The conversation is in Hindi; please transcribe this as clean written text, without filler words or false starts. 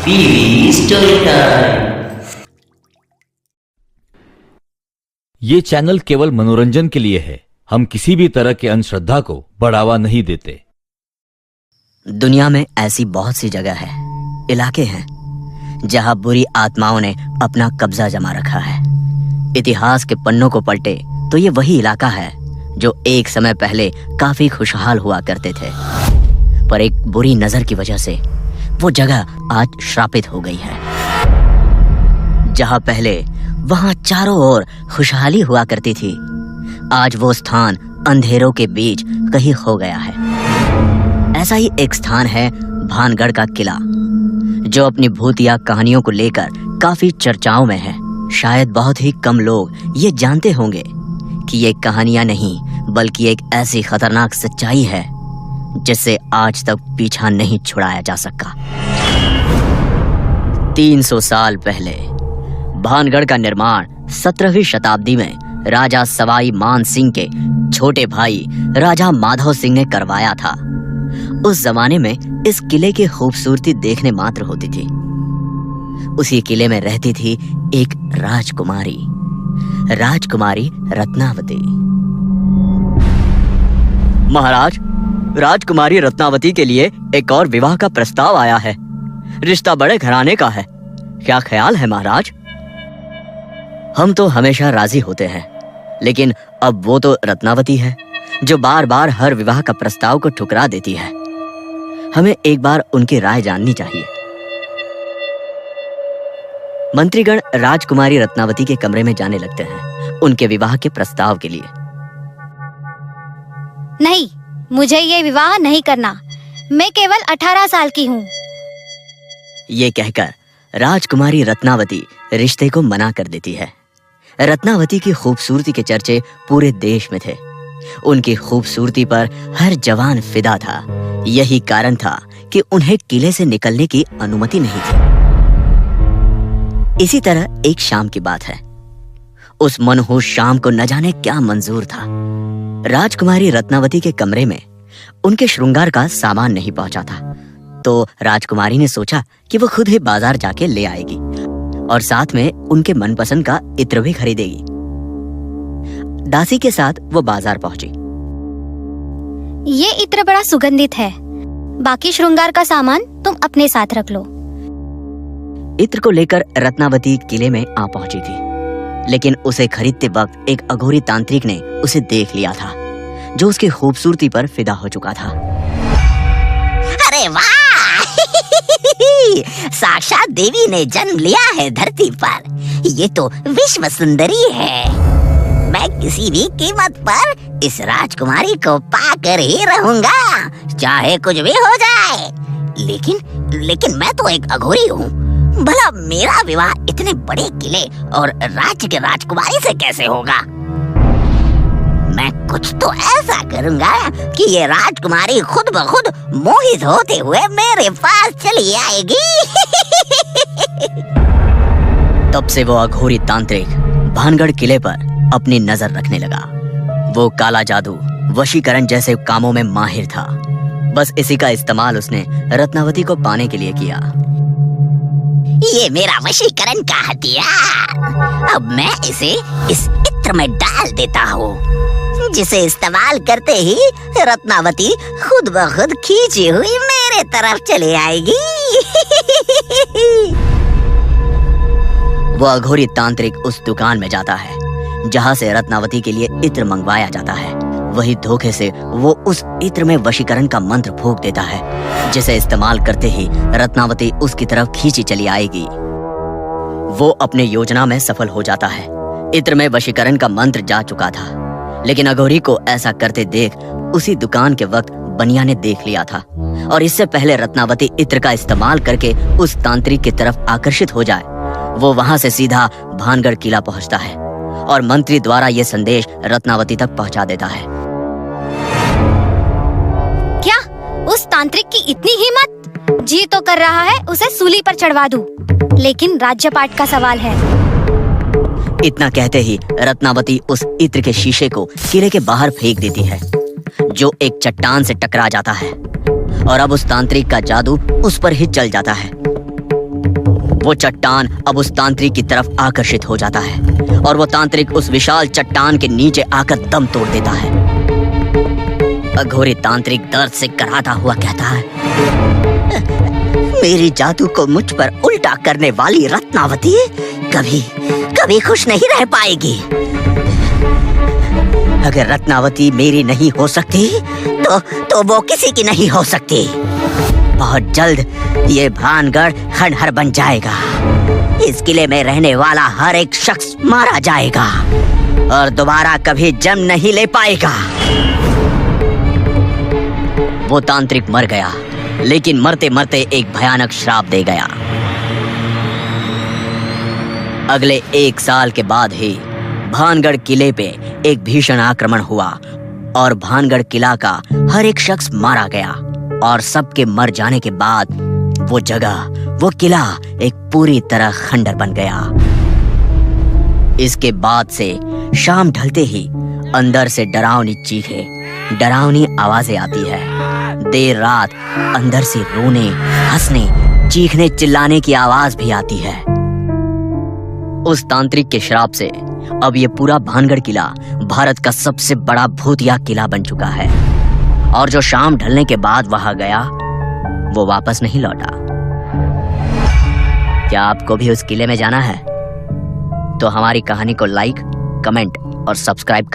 TV story time. ये चैनल केवल मनोरंजन के लिए है। हम किसी भी तरह के अंधश्रद्धा को बढ़ावा नहीं देते। दुनिया में ऐसी बहुत सी जगह है, इलाके हैं जहां बुरी आत्माओं ने अपना कब्जा जमा रखा है। इतिहास के पन्नों को पलटे तो ये वही इलाका है जो एक समय पहले काफी खुशहाल हुआ करते थे, पर एक बुरी नजर की वजह से वो जगह आज श्रापित हो गई है। जहां पहले वहां चारों ओर खुशहाली हुआ करती थी, आज वो स्थान अंधेरों के बीच कहीं खो गया है। ऐसा ही एक स्थान है भानगढ़ का किला, जो अपनी भूतिया कहानियों को लेकर काफी चर्चाओं में है। शायद बहुत ही कम लोग ये जानते होंगे कि ये कहानियां नहीं बल्कि एक ऐसी खतरनाक सच्चाई है जिससे आज तक पीछा नहीं छुड़ाया जा सका। 300 साल पहले भानगढ़ का निर्माण 17वीं शताब्दी में राजा सवाई मान सिंह के छोटे भाई राजा माधव सिंह ने करवाया था। उस जमाने में इस किले की खूबसूरती देखने मात्र होती थी। उसी किले में रहती थी एक राजकुमारी, राजकुमारी रत्नावती। महाराज, राजकुमारी रत्नावती के लिए एक और विवाह का प्रस्ताव आया है। रिश्ता बड़े घराने का है, क्या ख्याल है महाराज? हम तो हमेशा राजी होते हैं, लेकिन अब वो तो रत्नावती है जो बार बार हर विवाह का प्रस्ताव को ठुकरा देती है। हमें एक बार उनकी राय जाननी चाहिए। मंत्रीगण राजकुमारी रत्नावती के कमरे में जाने लगते हैं उनके विवाह के प्रस्ताव के लिए। नहीं, मुझे ये विवाह नहीं करना। मैं केवल 18 साल की हूँ। ये कहकर राजकुमारी रत्नावती रिश्ते को मना कर देती है। रत्नावती की खूबसूरती के चर्चे पूरे देश में थे। उनकी खूबसूरती पर हर जवान फिदा था। यही कारण था कि उन्हें किले से निकलने की अनुमति नहीं थी। इसी तरह एक शाम की बात है। उस मनहूस शाम को न जाने क्या मंजूर था। राजकुमारी रत्नावती के कमरे में उनके श्रृंगार का सामान नहीं पहुंचा था, तो राजकुमारी ने सोचा कि वो खुद ही बाजार जाके ले आएगी और साथ में उनके मनपसंद का इत्र भी खरीदेगी। दासी के साथ वो बाजार पहुंची। ये इत्र बड़ा सुगंधित है, बाकी श्रृंगार का सामान तुम अपने साथ रख लो। इत्र को लेकर रत्नावती किले में आ पहुंची थी, लेकिन उसे खरीदते वक्त एक अघोरी तांत्रिक ने उसे देख लिया था, जो उसकी खूबसूरती पर फिदा हो चुका था। अरे वाह! साक्षात देवी ने जन्म लिया है धरती पर। ये तो विश्व सुंदरी है। मैं किसी भी कीमत पर इस राजकुमारी को पाकर ही रहूंगा, चाहे कुछ भी हो जाए। लेकिन मैं तो एक अघोरी हूँ। भला मेरा विवाह इतने बड़े किले और राज्य के राजकुमारी से कैसे होगा? मैं कुछ तो ऐसा करूंगा कि ये राजकुमारी खुद ब खुद मोहित होते हुए मेरे पास चली आएगी। तब से वो अघोरी तांत्रिक भानगढ़ किले पर अपनी नजर रखने लगा। वो काला जादू, वशीकरण जैसे कामों में माहिर था। बस इसी का इस्तेमाल उसने रत्नावती को पाने के लिए किया। ये मेरा वशीकरण का हथियार। अब मैं इसे इस इत्र में डाल देता हूँ, जिसे इस्तेमाल करते ही रत्नावती खुद ब खुद खींची हुई मेरे तरफ चले आएगी। वो अघोरी तांत्रिक उस दुकान में जाता है जहाँ से रत्नावती के लिए इत्र मंगवाया जाता है। वही धोखे से वो उस इत्र में वशीकरण का मंत्र फूंक देता है, जिसे इस्तेमाल करते ही रत्नावती उसकी तरफ खींची चली आएगी। वो अपने योजना में सफल हो जाता है। इत्र में वशीकरण का मंत्र जा चुका था, लेकिन अघोरी को ऐसा करते देख उसी दुकान के वक्त बनिया ने देख लिया था, और इससे पहले रत्नावती इत्र का इस्तेमाल करके उस तांत्रिक की तरफ आकर्षित हो जाए, वो वहां से सीधा भानगढ़ किला पहुंचता है और मंत्री द्वारा ये संदेश रत्नावती तक पहुंचा देता है। क्या उस तांत्रिक की इतनी हिम्मत? जी तो कर रहा है उसे सूली पर चढ़वा दूं, लेकिन राज्यपाट का सवाल है। इतना कहते ही रत्नावती उस इत्र के शीशे को किले के बाहर फेंक देती है, जो एक चट्टान से टकरा जाता है, और अब उस तांत्रिक का जादू उस पर ही चल जाता है। वो चट्टान अब उस तांत्रिक की तरफ आकर्षित हो जाता है और वो तांत्रिक उस विशाल चट्टान के नीचे आकर दम तोड़ देता है। अघोरी तांत्रिक दर्द से कराहता हुआ कहता है, मेरी जादू को मुझ पर उल्टा करने वाली रत्नावती कभी कभी खुश नहीं रह पाएगी। अगर रत्नावती मेरी नहीं हो सकती तो वो किसी की नहीं हो सकती। बहुत जल्द ये भानगढ़ खंडहर बन जाएगा। इस किले में रहने वाला हर एक शख्स मारा जाएगा और दोबारा कभी जन्म नहीं ले पाएगा। वो तांत्रिक मर गया, लेकिन मरते मरते एक भयानक श्राप दे गया। अगले 1 साल के बाद ही भानगढ़ किले पे एक भीषण आक्रमण हुआ और भानगढ़ किला का हर एक शख्स मारा गया और सबके मर जाने के बाद वो जगह, वो किला एक पूरी तरह खंडर बन गया। इसके बाद से शाम ढलते ही अंदर से डरावनी चीखें, डरावनी आवाजें आती है। देर रात अंदर से रोने, हंसने, चीखने, चिल्लाने की आवाज भी आती है। उस तांत्रिक के श्राप से अब ये पूरा भानगढ़ किला भारत का सबसे बड़ा भूतिया किला बन चुका है और जो शाम ढलने के बाद वहां गया वो वापस नहीं लौटा। क्या आपको भी उस किले में जाना है? तो हमारी कहानी को लाइक, कमेंट और सब्सक्राइब कर